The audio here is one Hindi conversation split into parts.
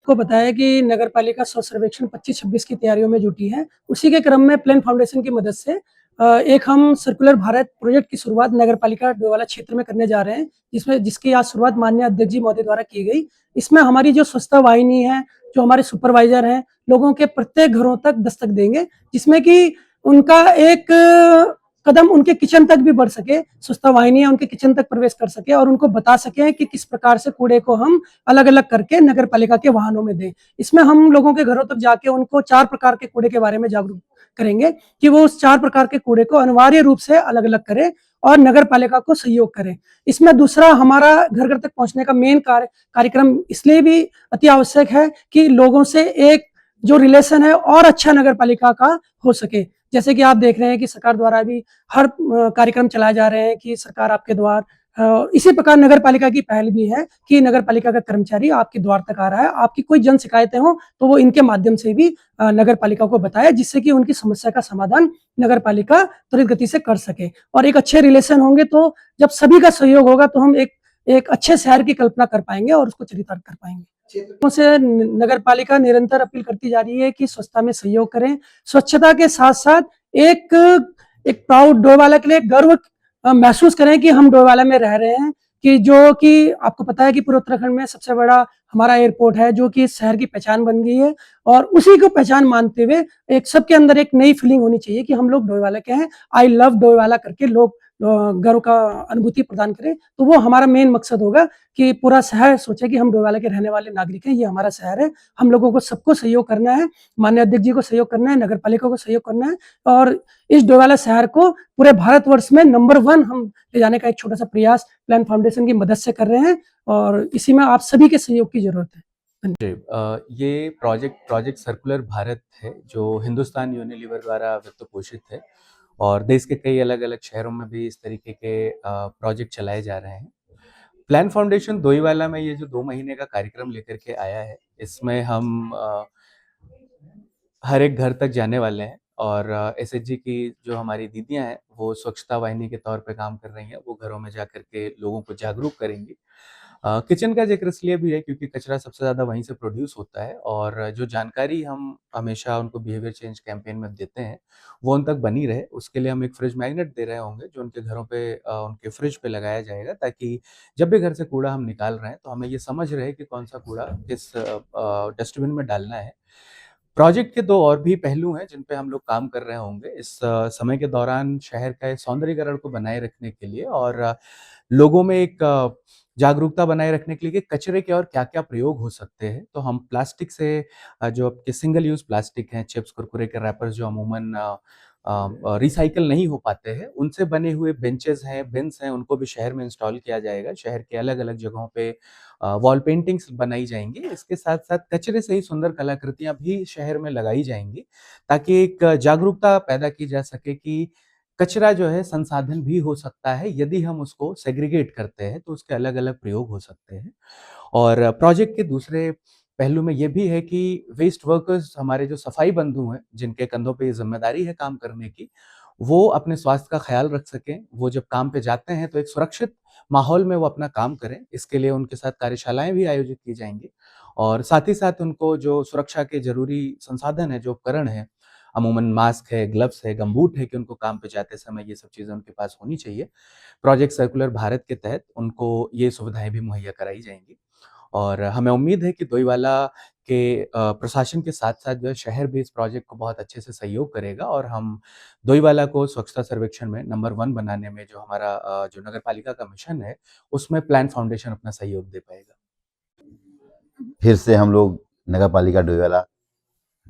आपको बताया कि नगर पालिका स्वच्छ सर्वेक्षण 25-26 की तैयारियों में जुटी है। उसी के क्रम में प्लान फाउंडेशन की मदद से एक हम सर्कुलर भारत प्रोजेक्ट की शुरुआत नगर पालिका डोईवाला क्षेत्र में करने जा रहे हैं, जिसकी आज शुरुआत माननीय अध्यक्ष जी महोदय द्वारा की गई। इसमें हमारी जो स्वच्छता वाहिनी है, जो हमारे सुपरवाइजर हैं, लोगों के प्रत्येक घरों तक दस्तक देंगे, जिसमें कि उनका एक कदम उनके किचन तक भी बढ़ सके, स्वच्छता वाहिनियाँ उनके किचन तक प्रवेश कर सके और उनको बता सकें कि किस प्रकार से कूड़े को हम अलग-अलग करके नगर पालिका के वाहनों में दें। इसमें हम लोगों के घरों तक जाके उनको 4 प्रकार के कूड़े के बारे में जागरूक करेंगे कि वो उस 4 प्रकार के कूड़े को अनिवार्य रूप से अलग-अलग करें और नगर पालिका को सहयोग करें। इसमें दूसरा हमारा घर-घर तक पहुँचने का मेन कार्यक्रम इसलिए भी अति आवश्यक है कि लोगों से एक जो रिलेशन है और अच्छा नगर पालिका का हो सके। जैसे कि आप देख रहे हैं कि सरकार द्वारा भी हर कार्यक्रम चलाए जा रहे हैं कि सरकार आपके द्वार इसी प्रकार नगर पालिका की पहल भी है कि नगर पालिका का कर्मचारी आपके द्वार तक आ रहा है। आपकी कोई जन शिकायतें हों तो वो इनके माध्यम से भी नगर पालिका को बताए, जिससे कि उनकी समस्या का समाधान नगर पालिका त्वरित गति से कर सके। और एक अच्छे रिलेशन होंगे तो जब सभी का सहयोग होगा तो हम एक अच्छे शहर की कल्पना कर पाएंगे और उसको चरितार्थ कर पाएंगे। से नगर पालिका निरंतर अपील करती जा रही है कि स्वच्छता में सहयोग करें। स्वच्छता के साथ साथ एक एक प्राउड डोईवाला के लिए गर्व महसूस करें कि हम डोईवाला में रह रहे हैं, कि जो कि आपको पता है कि पूरे उत्तराखंड में सबसे बड़ा हमारा एयरपोर्ट है, जो कि इस शहर की पहचान बन गई है। और उसी को पहचान मानते हुए एक सबके अंदर एक नई फीलिंग होनी चाहिए कि हम लोग डोईवाला के हैं। आई लव डोईवाला करके लोग गर्व का अनुभूति प्रदान करें। तो वो हमारा मेन मकसद होगा कि पूरा शहर सोचे कि हम डोईवाला के रहने वाले नागरिक हैं, ये हमारा शहर है। हम लोगों को सबको सहयोग करना है, माननीय अध्यक्ष जी को सहयोग करना है, नगर पालिका को सहयोग करना है और इस डोईवाला शहर को पूरे भारतवर्ष में नंबर 1 हम ले जाने का एक छोटा-सा प्रयास प्लान फाउंडेशन की मदद से कर रहे हैं और इसी में आप सभी के सहयोग की ज़रूरत है। जी, ये प्रोजेक्ट सर्कुलर भारत है, जो हिंदुस्तान यूनिलीवर द्वारा वित्त पोषित है और देश के कई अलग-अलग शहरों में भी इस तरीके के प्रोजेक्ट चलाए जा रहे हैं। प्लान फाउंडेशन डोईवाला में ये जो 2 महीने का कार्यक्रम लेकर के आया है, इसमें हम हर एक घर तक जाने वाले हैं और एसएचजी की जो हमारी दीदियाँ हैं, वो स्वच्छता वाहिनी के तौर पे काम कर रही हैं। वो घरों में जाकर के लोगों को जागरूक करेंगी। किचन का ज़िक्र इसलिए भी है क्योंकि कचरा सबसे ज़्यादा वहीं से प्रोड्यूस होता है और जो जानकारी हम हमेशा उनको बिहेवियर चेंज कैंपेन में देते हैं, वो उन तक बनी रहे। उसके लिए हम एक फ्रिज मैग्नेट दे रहे होंगे, जो उनके घरों पे उनके फ्रिज पे लगाया जाएगा ताकि जब भी घर से कूड़ा हम निकाल रहे हैं, तो हमें ये समझ रहे कि कौन-सा कूड़ा किस डस्टबिन में डालना है। प्रोजेक्ट के 2 और भी पहलू हैं जिन पे हम लोग काम कर रहे होंगे इस समय के दौरान शहर का सौंदर्यीकरण को बनाए रखने के लिए और लोगों में एक जागरूकता बनाए रखने के लिए कि कचरे के और क्या-क्या प्रयोग हो सकते हैं। तो हम प्लास्टिक से जो आपके सिंगल यूज़ प्लास्टिक हैं, चिप्स, कुरकुरे के रैपर्स जो अमूमन रिसाइकिल नहीं हो पाते हैं, उनसे बने हुए बेंचेज़ हैं, बिन्स हैं, उनको भी शहर में इंस्टॉल किया जाएगा। शहर के अलग-अलग जगहों पे वॉल पेंटिंग्स बनाई जाएँगी। इसके साथ-साथ कचरे से ही सुंदर कलाकृतियाँ भी शहर में लगाई जाएँगी, ताकि एक जागरूकता पैदा की जा सके कि कचरा जो है संसाधन भी हो सकता है, यदि हम उसको सेग्रीगेट करते हैं, तो उसके अलग-अलग प्रयोग हो सकते हैं। और प्रोजेक्ट के दूसरे पहलू में ये भी है कि वेस्ट वर्कर्स हमारे जो सफाई बंधु हैं, जिनके कंधों पे ये ज़िम्मेदारी है काम करने की, वो अपने स्वास्थ्य का ख़्याल रख सकें। वो जब काम पे जाते हैं तो एक सुरक्षित माहौल में वो अपना काम करें। इसके लिए उनके साथ कार्यशालाएँ भी आयोजित की जाएँगी और साथ ही साथ उनको जो सुरक्षा के ज़रूरी संसाधन हैं, जो उपकरण हैं, अमूमन मास्क है, ग्लव्स है, गमबूट है कि उनको काम पे जाते समय ये सब चीज़ें उनके पास होनी चाहिए। प्रोजेक्ट सर्कुलर भारत के तहत उनको ये सुविधाएँ भी मुहैया कराई जाएँगी। और हमें उम्मीद है कि डोईवाला के प्रशासन के साथ-साथ जो है शहर भी इस प्रोजेक्ट को बहुत अच्छे से सहयोग करेगा और हम डोईवाला को स्वच्छता सर्वेक्षण में नंबर 1 बनाने में जो हमारा जो नगर पालिका का मिशन है, उसमें प्लान फाउंडेशन अपना सहयोग दे पाएगा। फिर से हम लोग नगर पालिका डोईवाला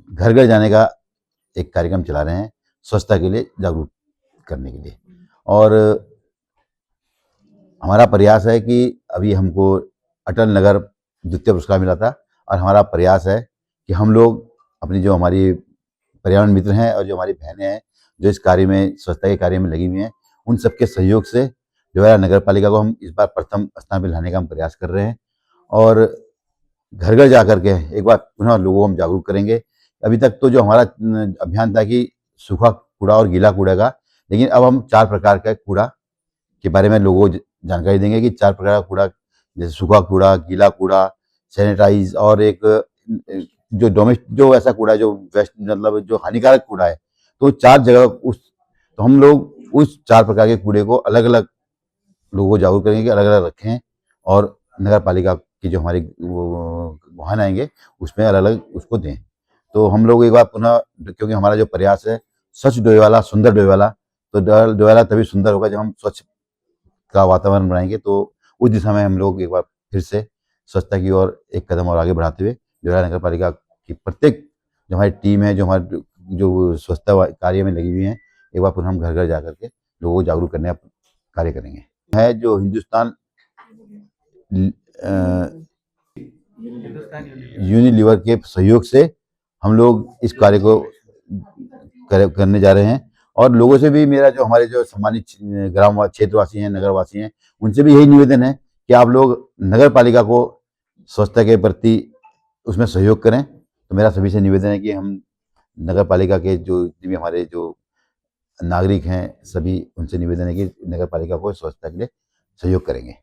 घर-घर जाने का एक कार्यक्रम चला रहे हैं, स्वच्छता के लिए जागरूक करने के लिए। और हमारा प्रयास है कि अभी हमको अटल नगर द्वितीय पुरस्कार मिला था और हमारा प्रयास है कि हम लोग अपनी जो हमारी पर्यावरण मित्र हैं और जो हमारी बहनें हैं, जो इस कार्य में स्वच्छता के कार्य में लगी हुई हैं, उन सबके सहयोग से जो है नगर पालिका को हम इस बार प्रथम स्थान पे लाने का हम प्रयास कर रहे हैं और घर-घर जा कर के एक बार पुनः लोगों को हम जागरूक करेंगे। अभी तक तो जो हमारा अभियान था कि सूखा कूड़ा और गीला कूड़ा का, लेकिन अब हम 4 प्रकार का कूड़ा के बारे में लोगों को जानकारी देंगे कि 4 प्रकार का कूड़ा, जैसे सूखा कूड़ा, गीला कूड़ा, सैनिटाइज़ और एक जो डोमेस्टिक जो ऐसा कूड़ा है जो वेस्ट मतलब जो हानिकारक कूड़ा है, तो 4 जगह तो हम लोग उस 4 प्रकार के कूड़े को अलग-अलग लोगों को जागरूक करेंगे कि अलग-अलग रखें, और नगर पालिका की जो हमारी वो वाहन आएँगे उसमें अलग-अलग उसको दें। तो हम लोग एक बार पुनः, क्योंकि हमारा जो प्रयास है स्वच्छ डोईवाला सुंदर डोईवाला, तो डोईवाला तभी सुंदर होगा जब हम स्वच्छ का वातावरण बनाएँगे। तो उस दिशा में हम लोग एक बार फिर से स्वच्छता की ओर एक कदम और आगे बढ़ाते हुए डोईवाला नगर पालिका की प्रत्येक जो हमारी टीम है, जो हमारी जो स्वच्छता कार्य में लगी हुई है, एक बार पुनः हम घर-घर जा कर के लोगों को जागरूक करने का कार्य करेंगे। है जो हिंदुस्तान यूनिलीवर के सहयोग से हम लोग इस कार्य को करने जा रहे हैं, और लोगों से भी मेरा जो हमारे जो सम्मानित ग्राम क्षेत्रवासी हैं, नगरवासी हैं, उनसे भी यही निवेदन है कि आप लोग नगर पालिका को स्वच्छता के प्रति उसमें सहयोग करें। तो मेरा सभी से निवेदन है कि हम नगर पालिका के जो जितने भी हमारे जो नागरिक हैं, सभी उनसे निवेदन है कि नगर पालिका को स्वच्छता के लिए सहयोग करेंगे।